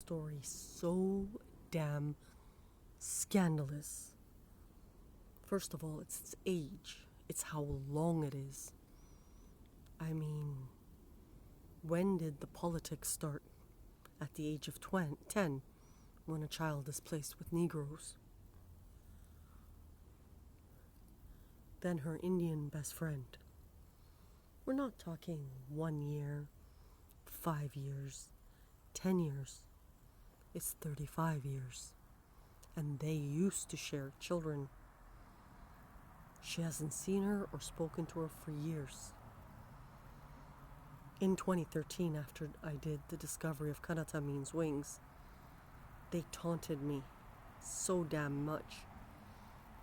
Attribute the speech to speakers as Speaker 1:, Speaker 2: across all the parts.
Speaker 1: story so damn scandalous. First of all, it's its age. It's how long it is. I mean, when did the politics start? At the age of 10, when a child is placed with Negroes. Then her Indian best friend. We're not talking 1 year, 5 years, 10 years. It's 35 years. And they used to share children. She hasn't seen her or spoken to her for years. In 2013, after I did the discovery of Kanata means wings, they taunted me so damn much,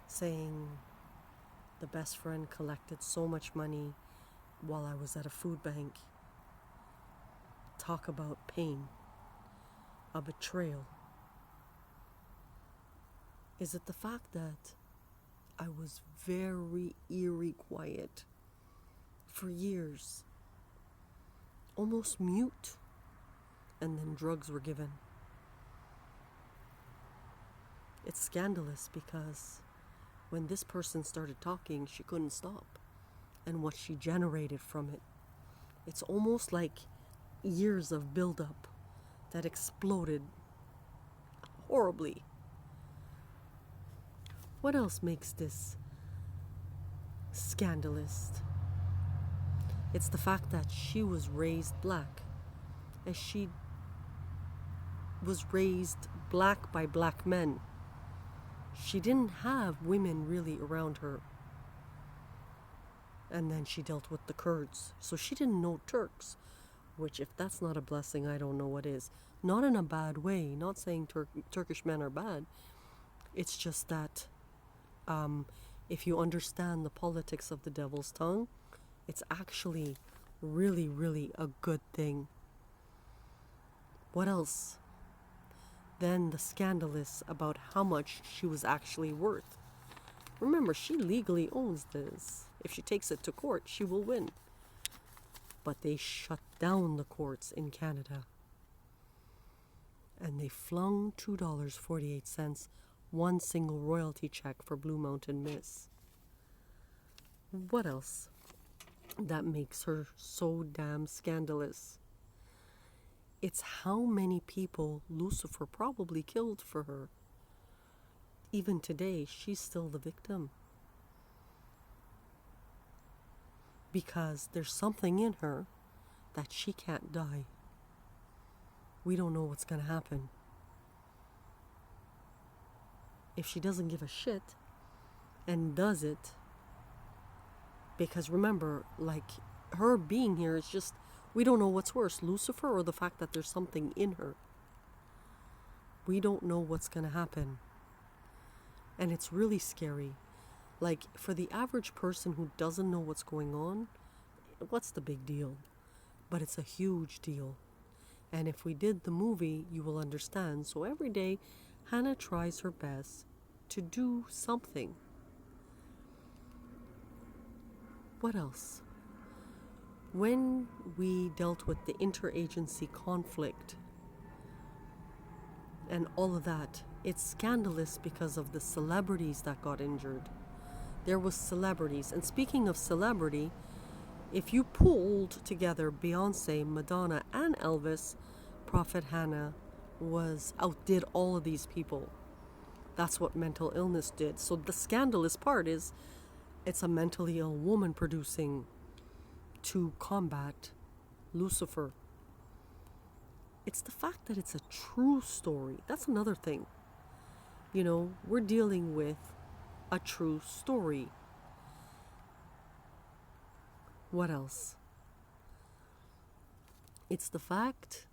Speaker 1: saying the best friend collected so much money while I was at a food bank. Talk about pain, a betrayal. Is it the fact that I was very eerie quiet for years, almost mute, and then drugs were given? It's scandalous because when this person started talking, she couldn't stop. And what she generated from it, it's almost like years of buildup that exploded horribly. What else makes this scandalous? It's the fact that she was raised black, and she was raised black by black men. She didn't have women really around her. And then she dealt with the Kurds, so she didn't know Turks, which if that's not a blessing, I don't know what is. Not in a bad way, not saying Turkish men are bad. It's just that if you understand the politics of the devil's tongue, it's actually really, really a good thing. What else? Then the scandalous about how much she was actually worth. Remember, she legally owns this. If she takes it to court, she will win. But they shut down the courts in Canada. And they flung $2.48, one single royalty check for Blue Mountain Miss. What else that makes her so damn scandalous? It's how many people Lucifer probably killed for her. Even today, she's still the victim. Because there's something in her that she can't die. We don't know what's going to happen. If she doesn't give a shit and does it, because remember, like, her being here is just, we don't know what's worse, Lucifer or the fact that there's something in her. We don't know what's going to happen. And it's really scary. Like, for the average person who doesn't know what's going on, what's the big deal? But it's a huge deal. And if we did the movie, you will understand. So every day, Hannah tries her best to do something. What else? When we dealt with the interagency conflict and all of that, it's scandalous because of the celebrities that got injured. There was celebrities. And speaking of celebrity, if you pulled together Beyonce, Madonna, and Elvis, Prophet Hannah outdid all of these people. That's what mental illness did. So the scandalous part is it's a mentally ill woman producing to combat Lucifer. It's the fact that it's a true story. That's another thing. You know, we're dealing with a true story. What else? It's the fact,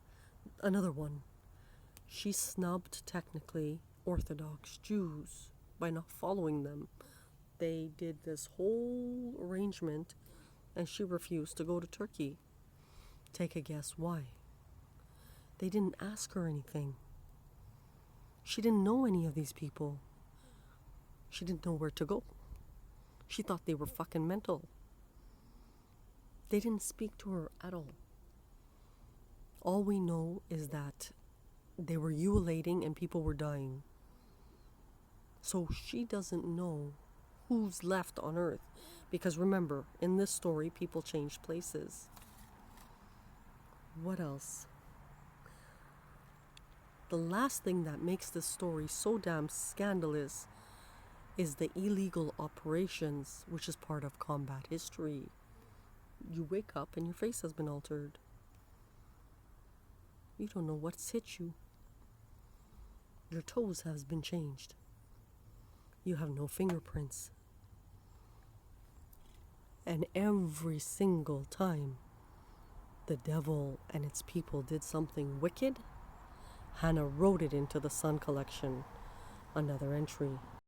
Speaker 1: another one, she snubbed technically Orthodox Jews by not following them. They did this whole arrangement and she refused to go to Turkey. Take a guess why? They didn't ask her anything. She didn't know any of these people. She didn't know where to go. She thought they were fucking mental. They didn't speak to her at all. All we know is that They were ululating and people were dying. So she doesn't know who's left on Earth. Because remember, in this story, people changed places. What else? The last thing that makes this story so damn scandalous is the illegal operations, which is part of combat history. You wake up and your face has been altered. You don't know what's hit you. Your toes have been changed. You have no fingerprints. And every single time the devil and its people did something wicked, HANNA wrote it into the Sun collection. Another entry.